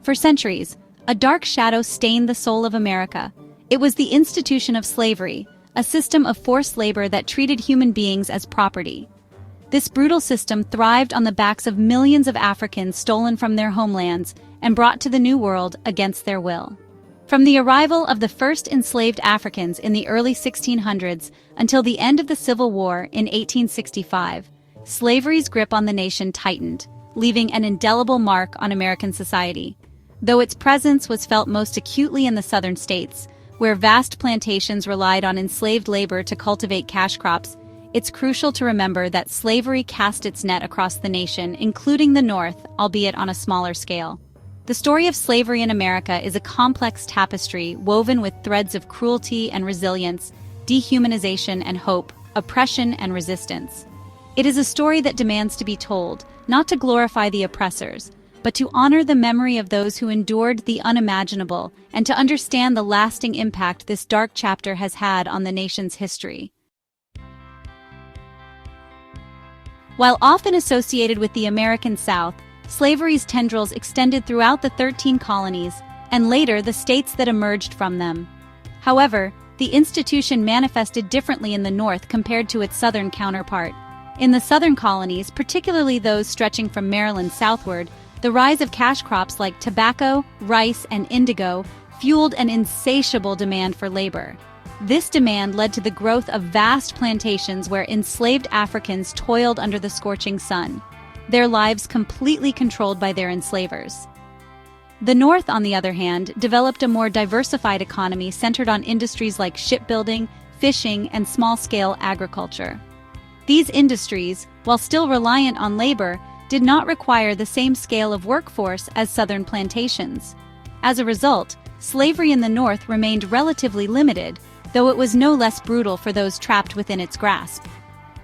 For centuries, a dark shadow stained the soul of America. It was the institution of slavery, a system of forced labor that treated human beings as property. This brutal system thrived on the backs of millions of Africans stolen from their homelands and brought to the New World against their will. From the arrival of the first enslaved Africans in the early 1600s until the end of the Civil War in 1865, slavery's grip on the nation tightened, leaving an indelible mark on American society. Though its presence was felt most acutely in the southern states, where vast plantations relied on enslaved labor to cultivate cash crops, it's crucial to remember that slavery cast its net across the nation, including the North, albeit on a smaller scale. The story of slavery in America is a complex tapestry woven with threads of cruelty and resilience, dehumanization and hope, oppression and resistance. It is a story that demands to be told, not to glorify the oppressors, but to honor the memory of those who endured the unimaginable and to understand the lasting impact this dark chapter has had on the nation's history. While often associated with the American South, slavery's tendrils extended throughout the 13 colonies and later the states that emerged from them. However, the institution manifested differently in the North compared to its southern counterpart. In the southern colonies, particularly those stretching from Maryland southward, the rise of cash crops like tobacco, rice, and indigo fueled an insatiable demand for labor. This demand led to the growth of vast plantations where enslaved Africans toiled under the scorching sun, their lives completely controlled by their enslavers. The North, on the other hand, developed a more diversified economy centered on industries like shipbuilding, fishing, and small-scale agriculture. These industries, while still reliant on labor, did not require the same scale of workforce as southern plantations. As a result, slavery in the North remained relatively limited, though it was no less brutal for those trapped within its grasp.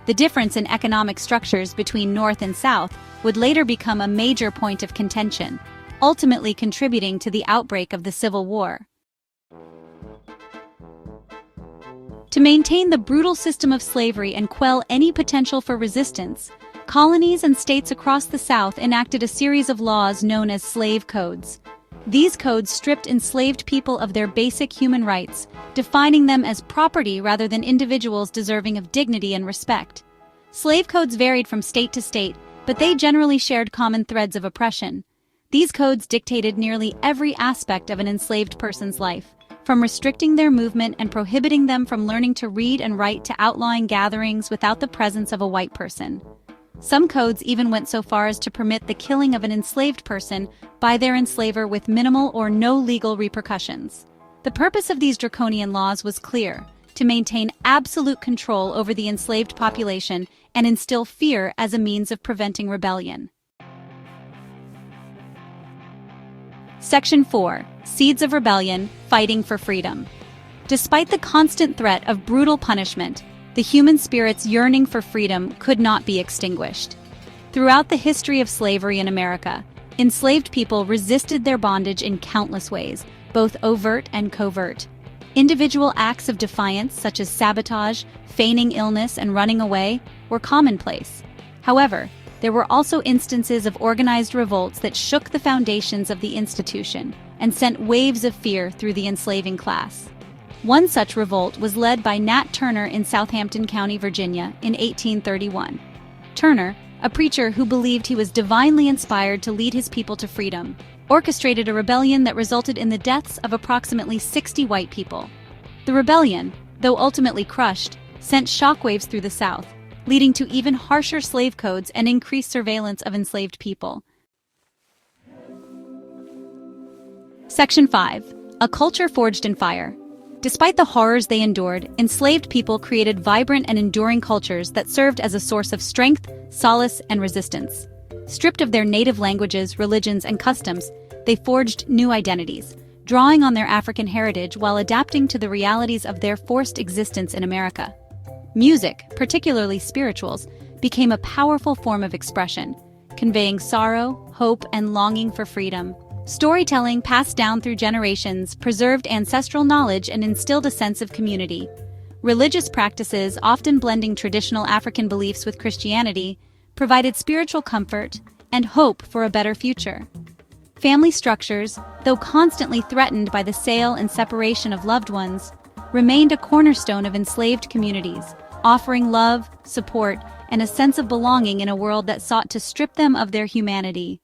The difference in economic structures between North and South would later become a major point of contention, ultimately contributing to the outbreak of the Civil War. To maintain the brutal system of slavery and quell any potential for resistance, colonies and states across the South enacted a series of laws known as slave codes. These codes stripped enslaved people of their basic human rights, defining them as property rather than individuals deserving of dignity and respect. Slave codes varied from state to state, but they generally shared common threads of oppression. These codes dictated nearly every aspect of an enslaved person's life, from restricting their movement and prohibiting them from learning to read and write to outlawing gatherings without the presence of a white person. Some codes even went so far as to permit the killing of an enslaved person by their enslaver with minimal or no legal repercussions. The purpose of these draconian laws was clear: to maintain absolute control over the enslaved population and instill fear as a means of preventing rebellion. Section 4. Seeds of Rebellion, Fighting for Freedom. Despite the constant threat of brutal punishment, the human spirit's yearning for freedom could not be extinguished. Throughout the history of slavery in America, enslaved people resisted their bondage in countless ways, both overt and covert. Individual acts of defiance, such as sabotage, feigning illness, and running away, were commonplace. However, there were also instances of organized revolts that shook the foundations of the institution and sent waves of fear through the enslaving class. One such revolt was led by Nat Turner in Southampton County, Virginia, in 1831. Turner, a preacher who believed he was divinely inspired to lead his people to freedom, orchestrated a rebellion that resulted in the deaths of approximately 60 white people. The rebellion, though ultimately crushed, sent shockwaves through the South, leading to even harsher slave codes and increased surveillance of enslaved people. Section 5. A Culture Forged in Fire. Despite the horrors they endured, enslaved people created vibrant and enduring cultures that served as a source of strength, solace, and resistance. Stripped of their native languages, religions, and customs, they forged new identities, drawing on their African heritage while adapting to the realities of their forced existence in America. Music, particularly spirituals, became a powerful form of expression, conveying sorrow, hope, and longing for freedom. Storytelling passed down through generations preserved ancestral knowledge and instilled a sense of community. Religious practices, often blending traditional African beliefs with Christianity, provided spiritual comfort and hope for a better future. Family structures, though constantly threatened by the sale and separation of loved ones, remained a cornerstone of enslaved communities, offering love, support, and a sense of belonging in a world that sought to strip them of their humanity.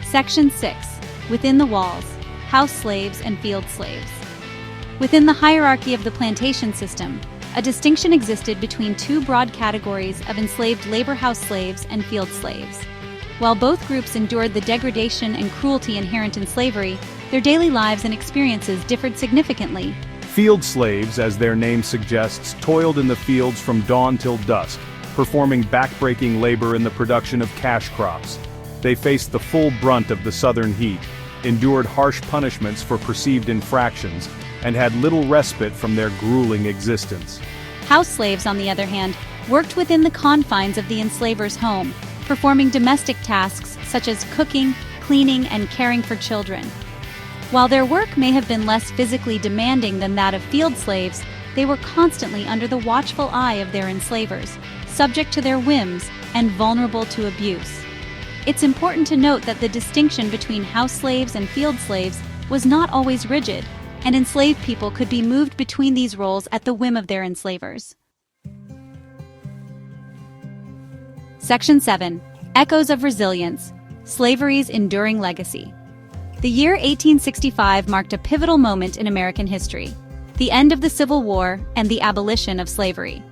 Section 6. Within the walls, house slaves and field slaves. Within the hierarchy of the plantation system, a distinction existed between two broad categories of enslaved labor house slaves and field slaves. While both groups endured the degradation and cruelty inherent in slavery, their daily lives and experiences differed significantly. Field slaves, as their name suggests, toiled in the fields from dawn till dusk, performing backbreaking labor in the production of cash crops. They faced the full brunt of the southern heat, endured harsh punishments for perceived infractions, and had little respite from their grueling existence. House slaves, on the other hand, worked within the confines of the enslaver's home, performing domestic tasks such as cooking, cleaning, and caring for children. While their work may have been less physically demanding than that of field slaves, they were constantly under the watchful eye of their enslavers, subject to their whims, and vulnerable to abuse. It's important to note that the distinction between house slaves and field slaves was not always rigid, and enslaved people could be moved between these roles at the whim of their enslavers. Section 7. Echoes of Resilience, Slavery's Enduring Legacy. The year 1865 marked a pivotal moment in American history, the end of the Civil War and the abolition of slavery.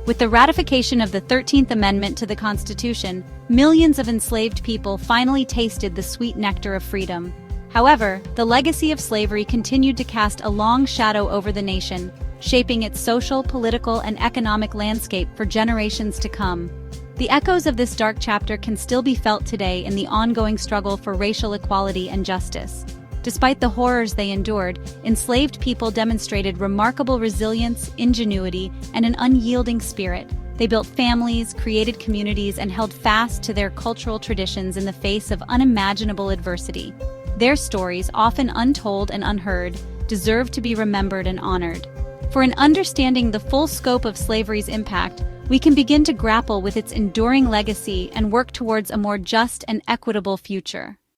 With the ratification of the 13th Amendment to the Constitution, millions of enslaved people finally tasted the sweet nectar of freedom. However, the legacy of slavery continued to cast a long shadow over the nation, shaping its social, political, and economic landscape for generations to come. The echoes of this dark chapter can still be felt today in the ongoing struggle for racial equality and justice. Despite the horrors they endured, enslaved people demonstrated remarkable resilience, ingenuity, and an unyielding spirit. They built families, created communities, and held fast to their cultural traditions in the face of unimaginable adversity. Their stories, often untold and unheard, deserve to be remembered and honored. For in understanding the full scope of slavery's impact, we can begin to grapple with its enduring legacy and work towards a more just and equitable future.